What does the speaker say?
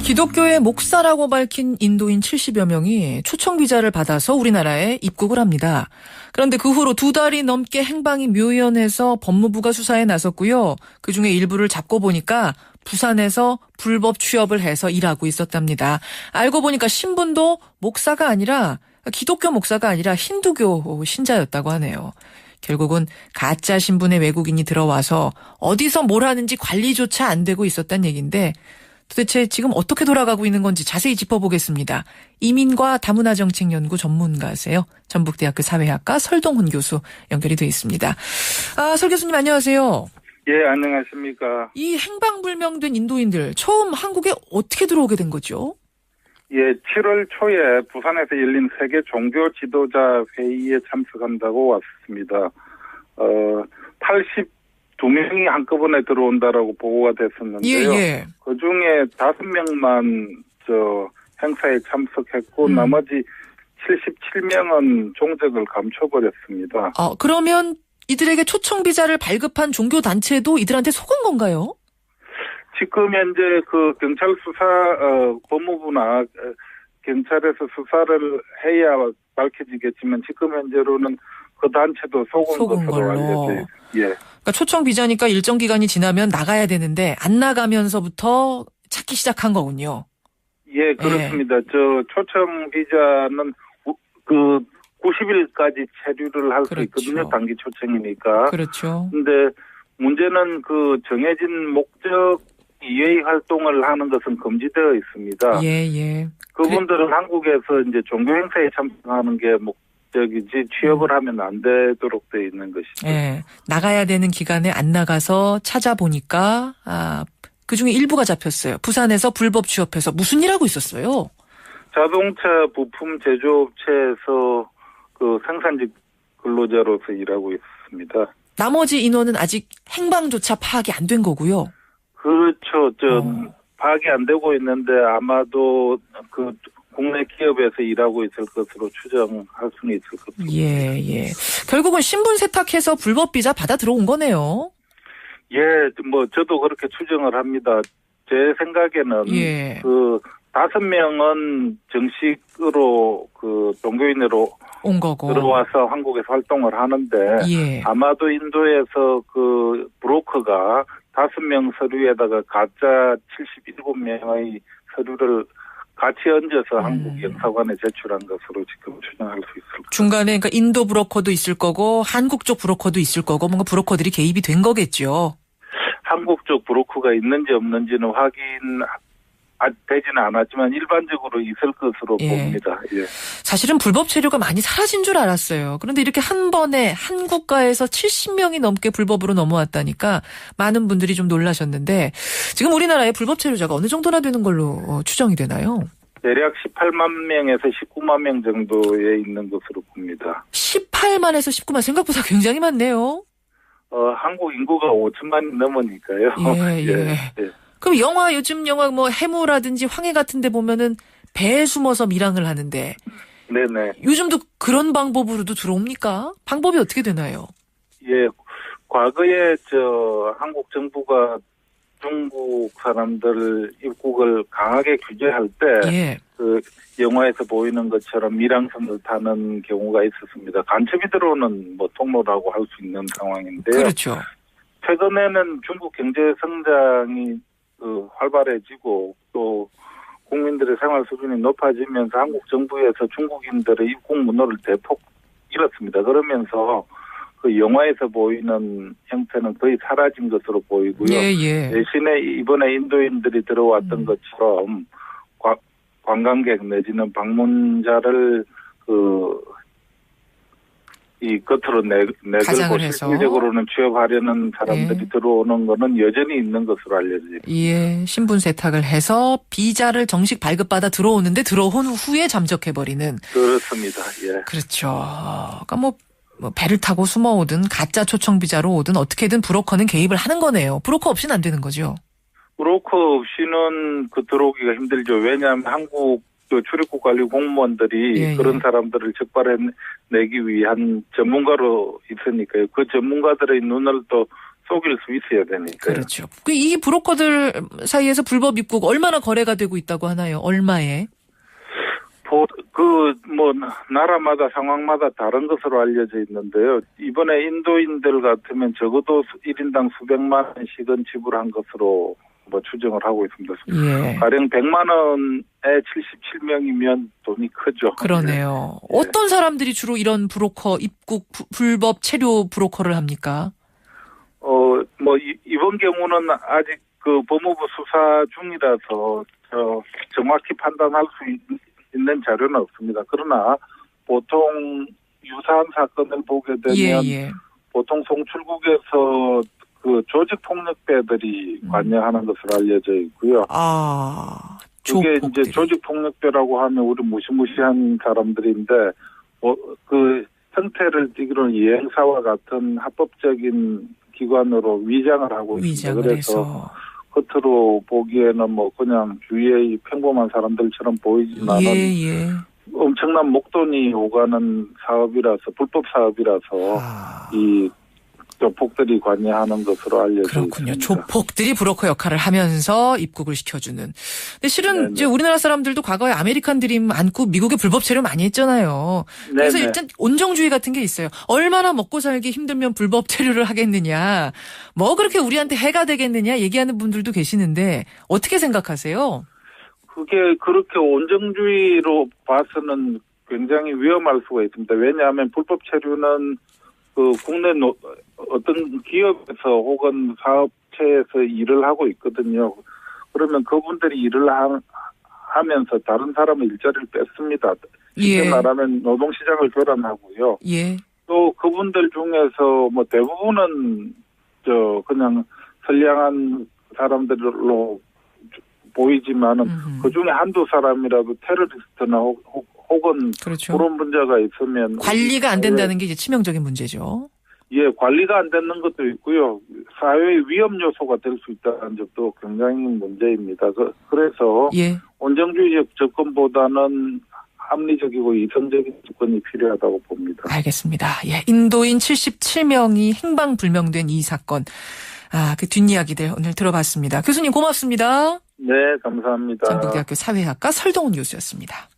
기독교의 목사라고 밝힌 인도인 70여 명이 초청 비자를 받아서 우리나라에 입국을 합니다. 그런데 그 후로 2달이 넘게 행방이 묘연해서 법무부가 수사에 나섰고요. 그중에 일부를 잡고 보니까 부산에서 불법 취업을 해서 일하고 있었답니다. 알고 보니까 신분도 목사가 아니라 기독교 목사가 아니라 힌두교 신자였다고 하네요. 결국은 가짜 신분의 외국인이 들어와서 어디서 뭘 하는지 관리조차 안 되고 있었단 얘기인데 도대체 지금 어떻게 돌아가고 있는 건지 자세히 짚어보겠습니다. 이민과 다문화정책연구 전문가세요. 전북대학교 사회학과 설동훈 교수 연결이 되어 있습니다. 설 교수님 안녕하세요. 예, 안녕하십니까. 이 행방불명된 인도인들 처음 한국에 어떻게 들어오게 된 거죠? 예, 7월 초에 부산에서 열린 세계 종교 지도자 회의에 참석한다고 왔습니다. 82명이 한꺼번에 들어온다라고 보고가 됐었는데요. 예. 그중에 5명만 행사에 참석했고 나머지 77명은 종적을 감춰버렸습니다. 그러면 이들에게 초청 비자를 발급한 종교 단체도 이들한테 속은 건가요? 지금 현재 그 경찰 수사 법무부나 경찰에서 수사를 해야 밝혀지겠지만 지금 현재로는 그 단체도 속은 것으로 알려져요. 예. 그러니까 초청 비자니까 일정 기간이 지나면 나가야 되는데 안 나가면서부터 찾기 시작한 거군요. 예, 그렇습니다. 예. 초청 비자는 그 90일까지 체류를 할 수 그렇죠. 있거든요. 단기 초청이니까. 그렇죠. 근데 문제는 그 정해진 목적 이외의 활동을 하는 것은 금지되어 있습니다. 예. 그분들은 한국에서 이제 종교 행사에 참석하는 게 목적이지 취업을 하면 안 되도록 되어 있는 것이죠. 예. 나가야 되는 기간에 안 나가서 찾아보니까 그중에 일부가 잡혔어요. 부산에서 불법 취업해서 무슨 일 하고 있었어요? 자동차 부품 제조업체에서 그 생산직 근로자로서 일하고 있습니다. 나머지 인원은 아직 행방조차 파악이 안 된 거고요. 그렇죠. 파악이 안 되고 있는데 아마도 그 국내 기업에서 일하고 있을 것으로 추정할 수는 있을 것 같습니다. 예. 결국은 신분 세탁해서 불법 비자 받아 들어온 거네요. 예, 저도 그렇게 추정을 합니다. 제 생각에는 예. 그 5명은 정식으로 그 종교인으로 온 거고 들어와서 한국에서 활동을 하는데 예. 아마도 인도에서 그 브로커가 5명 서류에다가 가짜 77명의 서류를 같이 얹어서 한국 영사관에 제출한 것으로 지금 추정할 수 있을 겁니다. 중간에 그러니까 인도 브로커도 있을 거고 한국 쪽 브로커도 있을 거고 뭔가 브로커들이 개입이 된 거겠죠. 한국 쪽 브로커가 있는지 없는지는 되지는 않았지만 일반적으로 있을 것으로 봅니다. 예. 사실은 불법 체류가 많이 사라진 줄 알았어요. 그런데 이렇게 한 번에 한 국가에서 70명이 넘게 불법으로 넘어왔다니까 많은 분들이 좀 놀라셨는데 지금 우리나라의 불법 체류자가 어느 정도나 되는 걸로 추정이 되나요? 대략 18만 명에서 19만 명 정도에 있는 것으로 봅니다. 18만에서 19만 생각보다 굉장히 많네요. 한국 인구가 5천만이 넘으니까요. 예. 그럼 요즘 영화 해무라든지 황해 같은 데 보면은 배에 숨어서 밀항을 하는데. 네네. 요즘도 그런 방법으로도 들어옵니까? 방법이 어떻게 되나요? 예. 과거에 한국 정부가 중국 사람들 입국을 강하게 규제할 때 그 영화에서 보이는 것처럼 밀항선을 타는 경우가 있었습니다. 간첩이 들어오는 통로라고 할 수 있는 상황인데요. 그렇죠. 최근에는 중국 경제 성장이 활발해지고 또 국민들의 생활 수준이 높아지면서 한국 정부에서 중국인들의 입국 문호를 대폭 열었습니다. 그러면서 그 영화에서 보이는 형태는 거의 사라진 것으로 보이고요. 대신에 이번에 인도인들이 들어왔던 것처럼 관광객 내지는 방문자를 이 겉으로 내걸고 실질적으로는 취업하려는 사람들이 들어오는 거는 여전히 있는 것으로 알려져요. 예, 신분 세탁을 해서 비자를 정식 발급받아 들어오는데 들어온 후에 잠적해버리는. 그렇습니다. 예. 그렇죠. 그러니까 배를 타고 숨어오든 가짜 초청 비자로 오든 어떻게든 브로커는 개입을 하는 거네요. 브로커 없이는 안 되는 거죠. 브로커 없이는 들어오기가 힘들죠. 왜냐하면 한국 출입국 관리 공무원들이 그런 사람들을 적발해내기 위한 전문가로 있으니까요. 그 전문가들의 눈을 또 속일 수 있어야 되니까. 그렇죠. 이 브로커들 사이에서 불법 입국 얼마나 거래가 되고 있다고 하나요? 얼마에? 나라마다 상황마다 다른 것으로 알려져 있는데요. 이번에 인도인들 같으면 적어도 1인당 수백만 원씩은 지불한 것으로 추정을 하고 있습니다. 예. 가령 100만 원에 77명이면 돈이 크죠. 그러네요. 예. 어떤 사람들이 주로 이런 브로커 입국 불법 체류 브로커를 합니까? 이번 경우는 아직 법무부 수사 중이라서 정확히 판단할 수 있는 자료는 없습니다. 그러나 보통 유사한 사건을 보게 되면 보통 송출국에서 조직 폭력배들이 관여하는 것으로 알려져 있고요. 그게 이제 조직 폭력배라고 하면 우리 무시무시한 사람들인데 형태를 띠기로는 이행사와 같은 합법적인 기관으로 위장을 하고 있습니다. 그래서 겉으로 보기에는 그냥 주위의 평범한 사람들처럼 보이지만은 엄청난 목돈이 오가는 사업이라서 불법 사업이라서 이 조폭들이 관여하는 것으로 알려져 그렇군요. 있습니다. 조폭들이 브로커 역할을 하면서 입국을 시켜주는. 근데 실은 이제 우리나라 사람들도 과거에 아메리칸 드림 안고 미국에 불법 체류 많이 했잖아요. 그래서 일단 온정주의 같은 게 있어요. 얼마나 먹고 살기 힘들면 불법 체류를 하겠느냐. 그렇게 우리한테 해가 되겠느냐 얘기하는 분들도 계시는데 어떻게 생각하세요? 그게 그렇게 온정주의로 봐서는 굉장히 위험할 수가 있습니다. 왜냐하면 불법 체류는 국내 어떤 기업에서 혹은 사업체에서 일을 하고 있거든요. 그러면 그분들이 일을 하면서 다른 사람의 일자리를 뺐습니다. 쉽게 말하면 노동시장을 교란하고요. 또 그분들 중에서 대부분은 그냥 선량한 사람들로 보이지만은 그중에 한두 사람이라도 테러리스트나 혹은 그런 문제가 있으면 관리가 안 된다는 게 이제 치명적인 문제죠. 예, 관리가 안 되는 것도 있고요. 사회의 위험 요소가 될 수 있다는 점도 굉장히 문제입니다. 그래서 온정주의적 접근보다는 합리적이고 이성적인 접근이 필요하다고 봅니다. 알겠습니다. 인도인 77명이 행방불명된 이 사건. 그 뒷이야기들 오늘 들어봤습니다. 교수님 고맙습니다. 네, 감사합니다. 전북대학교 사회학과 설동훈 교수였습니다.